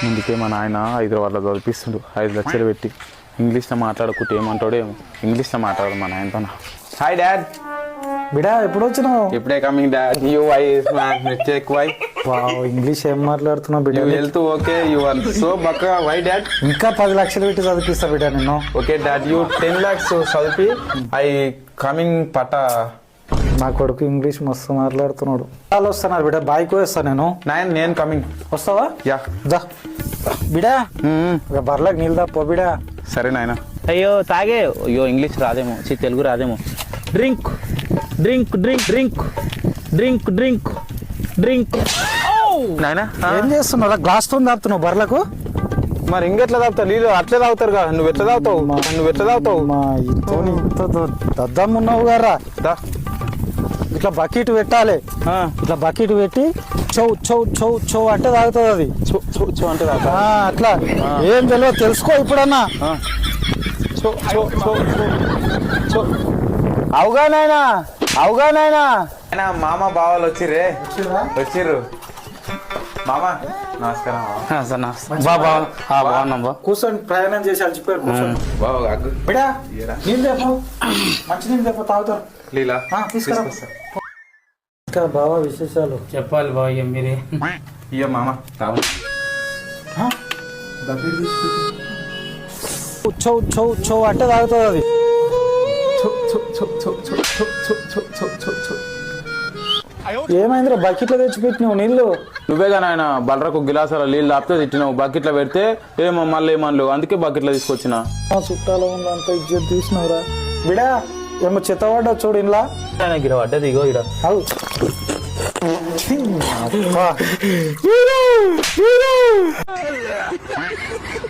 ముందుకే మా నాయన హైదరాబాద్లో చదివిస్తుండు 5 లక్షలు పెట్టి. ఇంగ్లీష్లో మాట్లాడుకుంటే ఏమంటాడో ఏమో. ఇంగ్లీష్లో మాట్లాడదు మా నాయనతో. Hi dad. బిడా ఎప్పుడు వచ్చినావు? ఇప్పుడే coming dad. You why check why. English ఏం మాట్లాడుతున్నావు బిడ్డ? Health okay, you are so బక్క. Why dad? ఇంకా 10 లక్షలు పెట్టి చదివిస్తా బిడ్డ నిన్ను. ఓకే డాడ్, యూ 10 lakhs చదివి ఐ కమింగ్ పట. నా కొడుకు ఇంగ్లీష్ మస్తు మాట్లాడుతున్నాడు. వాళ్ళు వస్తున్నారు బిడ్డ, బాయ్కి వేస్తా నేను. నేను కమింగ్. వస్తావా? యా దా బిడా, బర్లకు నీళ్ళు తప్ప బిడా. సరే నాయన. అయ్యో తాగే. అయ్యో ఇంగ్లీష్ రాదేమో, తెలుగు రాదేమో. Drink drink drink drink drink drink drink. నాయన ఏం చేస్తున్నావు? గ్లాస్ తో తాగుతున్నావు బర్లకు? మరి ఇంకెట్లా తాగుతావు? నీళ్ళు అట్లే తాగుతారు కదా. నువ్వు ఎట్లా తాగుతావు? మా ఇంత దద్దమ్మున్నావు గారా. ఇట్లా బకెట్ పెట్టాలి. ఇట్లా బకెట్ పెట్టి చౌ చౌ చౌ చౌ అంటే తాగుతుంది అది. అంటే అట్లా ఏం తెలియదు, తెలుసుకో ఇప్పుడన్నా. అవుగానైనా మామ బావాలు వచ్చిర్రు. మామ నమస్కారం. బాగున్నాం బా. కూర్చొని ప్రయాణం చేసి అలసిపోయారు. కూర్చొని బిడా నీళ్ళు తెపో, మంచి నీళ్ళు తెపో, తాగుతారు. లీలా తీసుకురా. ఇంకా బావా విశేషాలు చెప్పాలి బాగా మీరే. ఇయ్య మామ తాగు. చౌ చౌ చౌ అంటే తాగుతుంది అది. ఏమైందిరా బకెట్లో తెచ్చిపెట్టినావు నీళ్ళు? నువ్వేగా నాయన బలరకు గిలాసాల నీళ్ళు తాపితే తిట్టినావు. బకెట్లో పెడితే ఏమో మళ్ళీ ఏమనలేవు, అందుకే బకెట్లో తీసుకొచ్చిన. చుట్టాలో ఉందంత ఇజ్జత్ తీసినవురా బిడా. ఏమో చెత్తవాడా చూడు ఇంట్లో గిడ పడ్డది. ఇగో ఇడ అవు